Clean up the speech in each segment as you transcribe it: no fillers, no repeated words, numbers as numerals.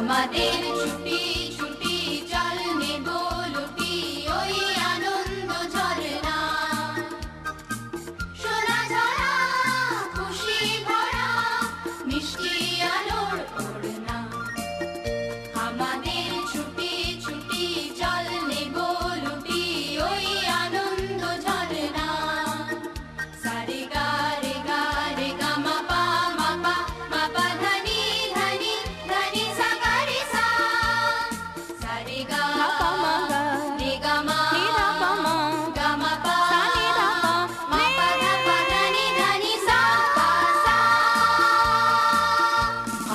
আমাদের ছুটি ছুটি জল নেব লুটি ওই আনন্দ ঝরনা সোনা ঝরা খুশি ভরা মিষ্টি আলোর ওড়না আমাদের ছুটি ছুটি জল নেব লুটি ওই আনন্দ ঝরনা সারে গা রে গা রে গা মা পা ধনি ধনি ধনি সা গা রে সা সারে গা মা গা রে গা মা গা মা পা মা পা ধনি ধনি সা সা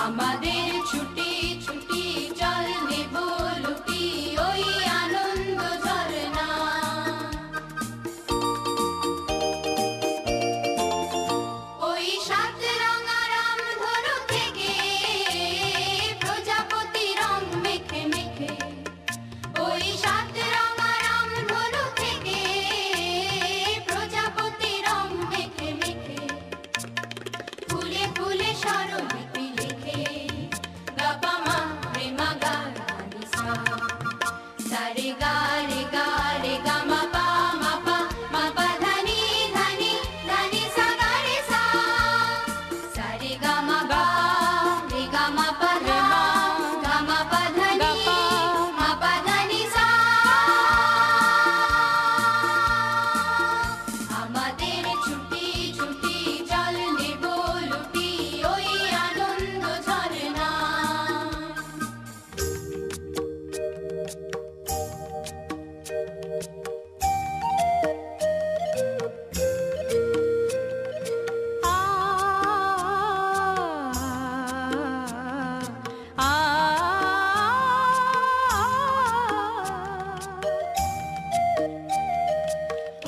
আমাদের ছুটি ছুটি জল নেব লুটি ওই আনন্দ ঝরনা ওই সাত রঙা রামধনু থেকে প্রজাপতি রং মেখে মেখে ওই সাত রঙা রামধনু থেকে প্রজাপতি রং মেখে মেখে ফুলে ফুলে স্বরলিপি লিখে গা পা মা রে মা গা নি সা সারে গা রে গা রে গা মা পা ধনি ধনি ধনি সা গা রে সা সারে গা মা গা রে গা মা পা ধা গা মা পা ধনি মা পা ধনি সা আমাদের ছুটি ছুটি জল নেব লুটি ওই আনন্দ ঝরনা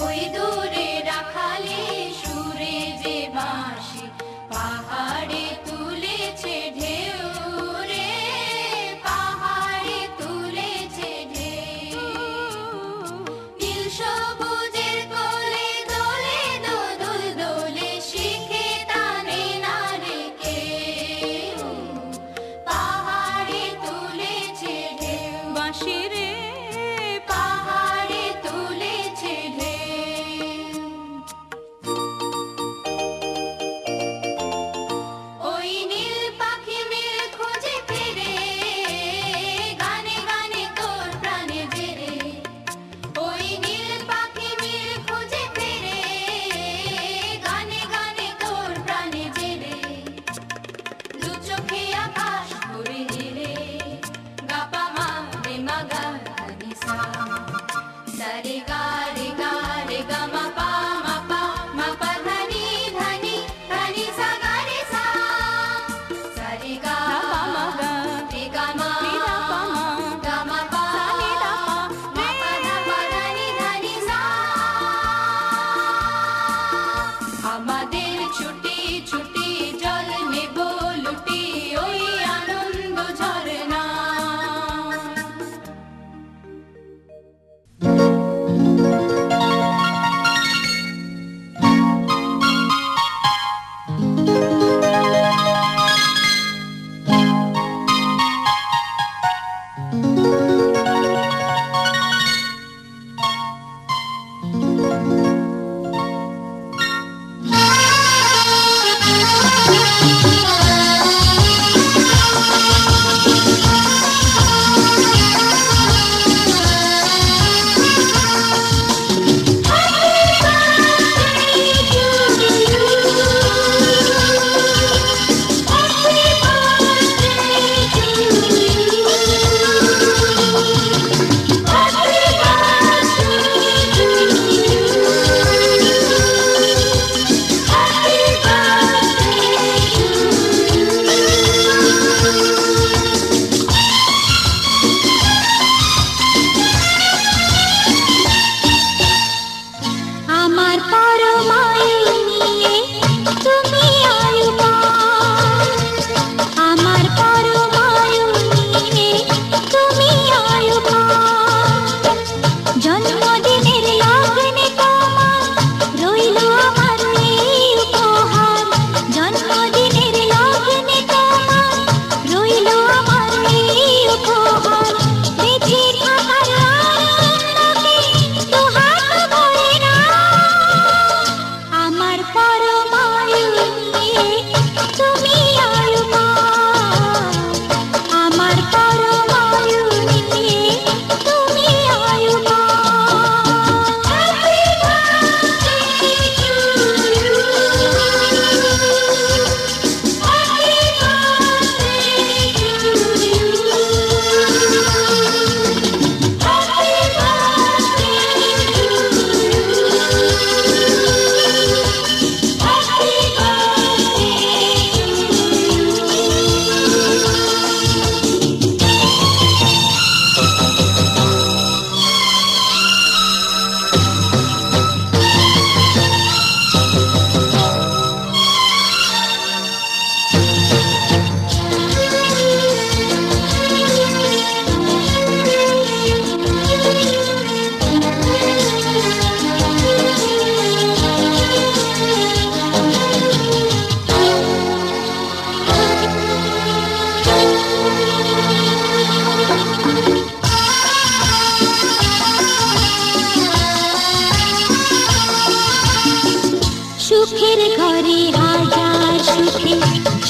ওই দূরে রাখালে সুরে যে বাঁশি পাহাড়ে তুলেছে ঢেউ রে পাহাড়ে তুলেছে ঢেউ নীল সবুজের কোলে দোলে দোদুল দোলে শিখে টানে না রে কেউ পাহাড়ে তুলেছে ঢেউ বাঁশি রে পাহাড়ে তুলেছে ঢেউ ওই নীল পাখি মিল খুঁজে ফিরে গানে গানে তোর প্রাণে জেরে ওই নীল পাখি মিল খুঁজে ফিরে গানে গানে তোর প্রাণে জেরে দু চোখে আকাশ ভরে হেরে গা পা মা রে মা গা নি সা সারে গা রে গা রে গা মা পা ধনি ধনি ধনি সা গা রে সা সারে গা মা গা রে গা মা গা মা পা মা পা ধনি ধনি সা আমাদের ছুটি ছুটি জল নেব লুটি ওই আনন্দ ঝরনা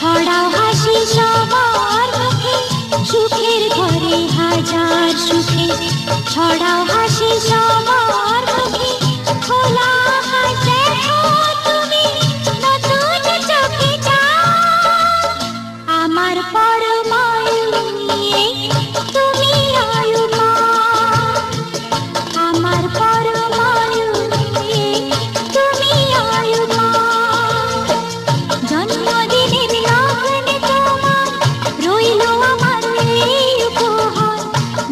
ছড়াও হাসি সবার মুখে, সুখের ঘরে হাজার সুখে। ছড়াও হাসি সবার মুখে, খোলা আকাশ দেখো তুমি, নতুন চোখে যাও। আমার পরমায়ু নিয়ে তুমি আয়ুমান, আমার পরমায়ু নিয়ে তুমি আয়ুমান। জন্মদিনের লগ্নে তোমার রইল আমার এই উপহার,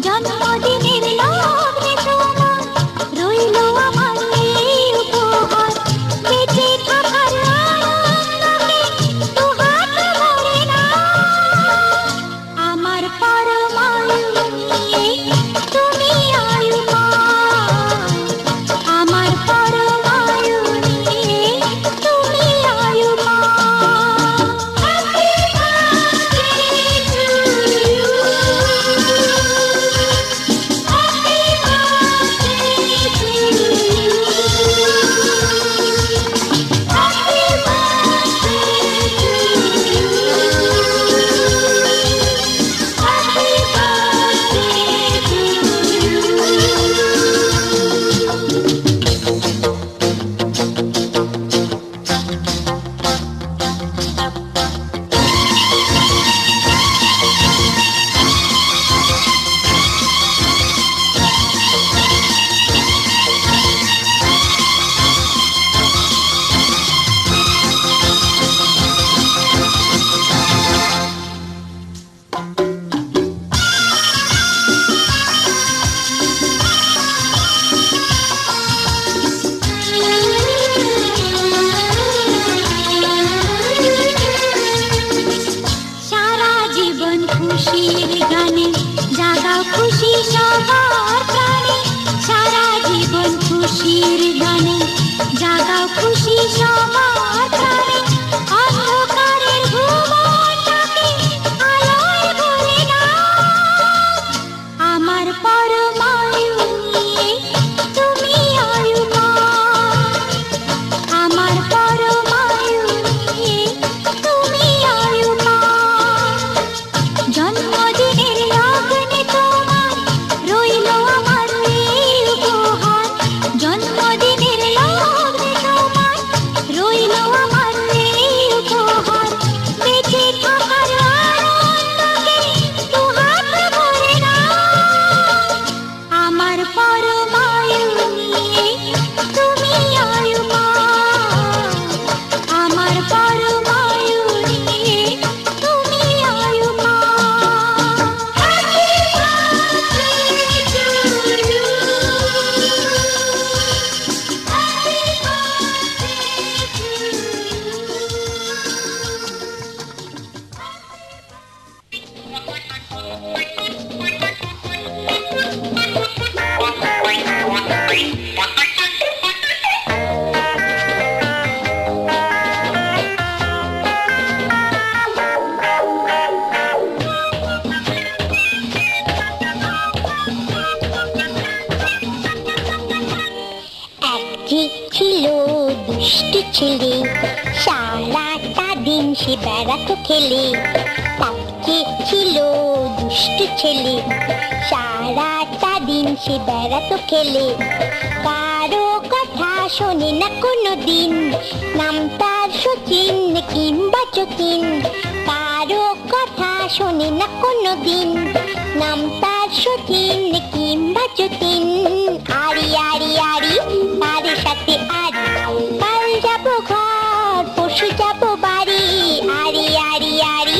জন্মদিনের লগ্নে তোমার রইল আমার এই উপহার। বেঁচে থাকার আনন্দে দুহাত ভরে নাও। আমার পরমায়ু নিয়ে তুমি আয়ুমান, আমার পরমায়ু নিয়ে তুমি Ayushman. Happy birthday to you, happy birthday to you, happy birthday to you, happy সারা জীবন খুশির গানে জাগাও খুশি সবার প্রাণে। সারা জীবন খুশির গানে জাগাও খুশি সবার প্রাণে। অন্ধকারের ভুবনটাকে আলোয় ভরে নাও। আমার পরমায়ু নিয়ে তুমি আয়ুমান, আমার পরমায়ু নিয়ে তুমি আয়ুমান। জন্মদিনের লগ্নে তোমার রইল আমার এই উপহার, জন্মদিনের লগ্নে তোমার রইল আমার এই উপহার। বেঁচে থাকার আনন্দকে দুহাত ভরে নাও। আমার পরমায়ু নিয়ে তুমি আয়ুমান, আমার পরমায়ু নিয়ে তুমি Ayushman. Happy birthday to you, happy একটি ছিল দুষ্টু ছেলে, সারাটা দিন সে বেড়াতো খেলে। একটি ছিল দুষ্টু ছেলে, সারাটা দিন সে বেড়াতো খেলে। কারো কথা শোনে না কোনো দিন, নাম তার শচীন কিংবা যতীন। কারো কথা শোনে না কোনো দিন, নাম তার শচীন কিংবা যতীন। আরি আরি আরি তাদের সাথে আরি, কাল যাবো ঘর পরশু যাবো বাড়ি। আরি আরি আরি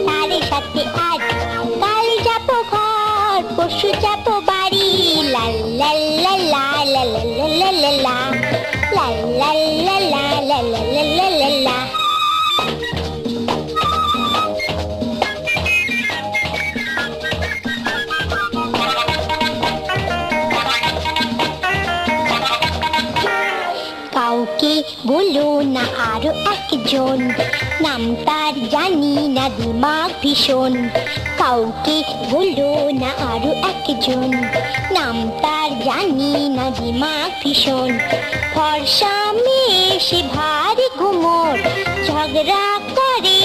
তাদের সাথে আরি, কাল যাবো ঘর পরশু যাবো বাড়ি। লা লা লা লা লা লা লা লা লা, লা লা লা লা লা লা লা লা লা। কাউকে বলো না আরো একজন, নাম তার জানি না দিমাগ ভীষণ। কাউকে বলো না আরো একজন, নাম তার জানি না দিমাগ ভীষণ। ফর্সা মেয়ে সে ভারী ঘুমোর, ঝগড়া করে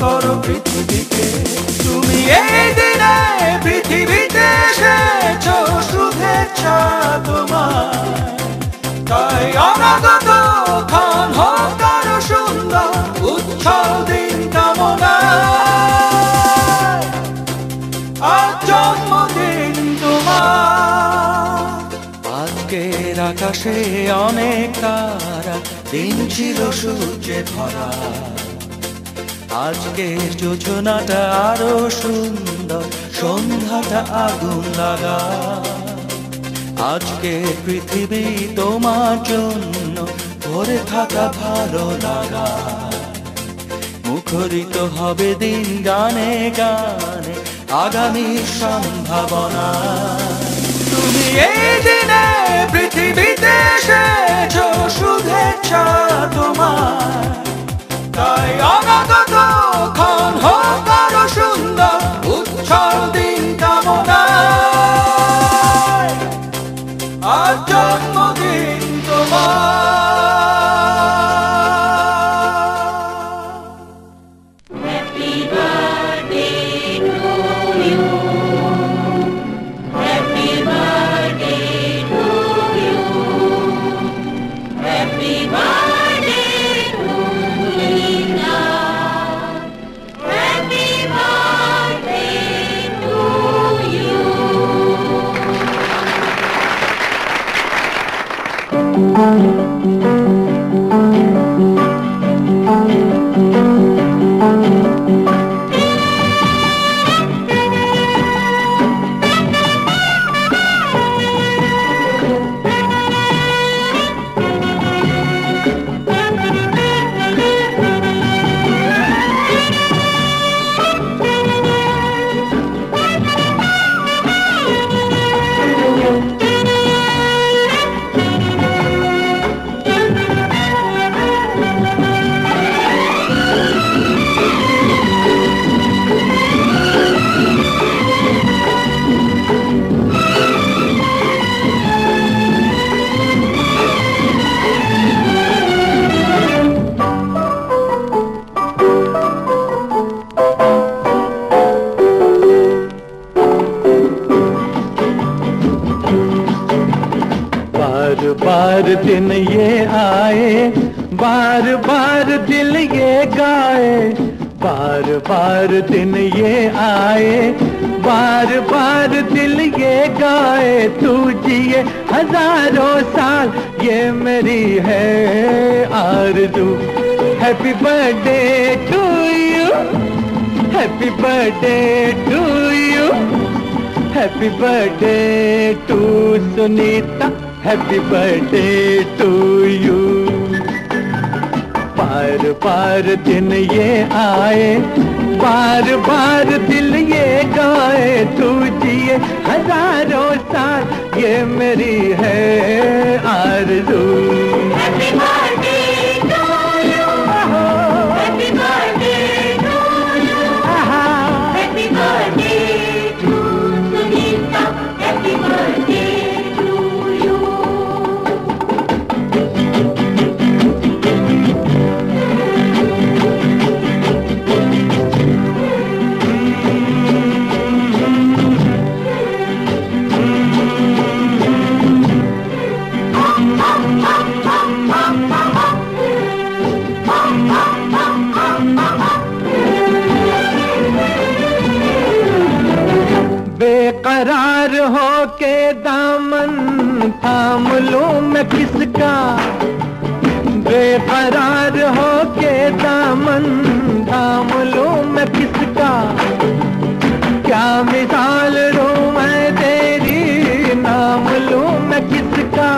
করো পৃথিবীকে। তুমি এই দিনে পৃথিবীতে এসেছো শুভেচ্ছা তোমার, তাই অনাগত ক্ষণ হোক আরো সুন্দর উচ্ছল দিন কামনা। আজ জন্মদিন তোমার। আজকের আকাশে অনেক তারা, দিন ছিল সূর্যে ভরা। আজকের যোজনাটা আরো সুন্দর, সন্ধ্যাটা আগুন লাগা। আজকে পৃথিবী তোমার জন্য ভরে থাকা ভালো লাগা। মুখরিত হবে দিন গানে গানে আগামীর সম্ভাবনা। তুমি এই দিনে পৃথিবীতে এসেছো শুভেচ্ছা তোমার, তাই অনাগত ক্ষণ হোক আরো সুন্দর উচ্ছল দিন কামনা। আজ জন্মদিন তোমার। Happy birthday to you. Happy birthday to you. Happy birthday to Linda. Happy birthday to you. बार बार दिन ये आए, बार बार दिल ये गाए। बार बार दिन ये आए, बार बार दिल ये गाए। तू जिए हजारों साल ये मेरी है आरज़ू। Happy birthday to you, happy birthday to you, happy birthday to Sunita, happy birthday to you. बार बार दिन ये आए, बार बार दिल ये गाए। तू जिए हजारों साल ये मेरी है आरज़ू। Happy birthday to you. Happy birthday to you. Happy birthday to Sunita. Happy birthday to you. बेकरार हो के दामन थाम लूं मैं किसका। बेकरार हो के दामन थाम लूं मैं किसका। क्या मिसाल दूं मैं तेरी, नाम लूं मैं किसका।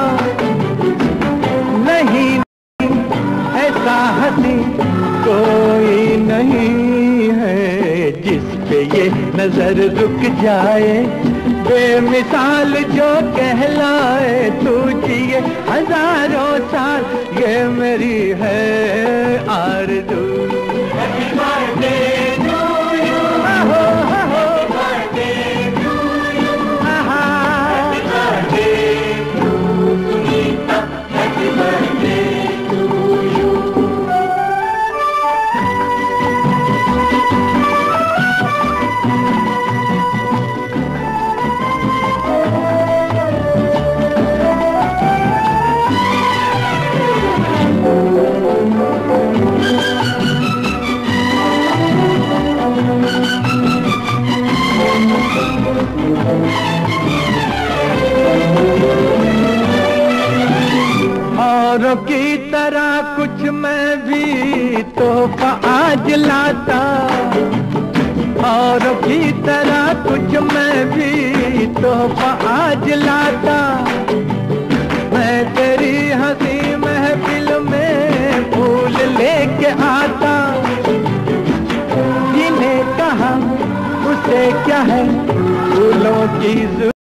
नहीं ऐसा हंसी कोई नहीं है जिस पे ये नजर रुक जाए। बेमिसाल जो कहलाए। तू जिए हजारों साल ये मेरी है आरज़ू। Happy birthday to you, happy birthday to you, happy birthday to Sunita, happy birthday to you. औरों की तरह कुछ मैं भी तोहफा आज लाता, औरों की तरह कुछ मैं भी तोहफा आज लाता। मैं तेरी हंसी महफिल में फूल लेके आता। जिन्हें कहा उसे क्या है फूलों की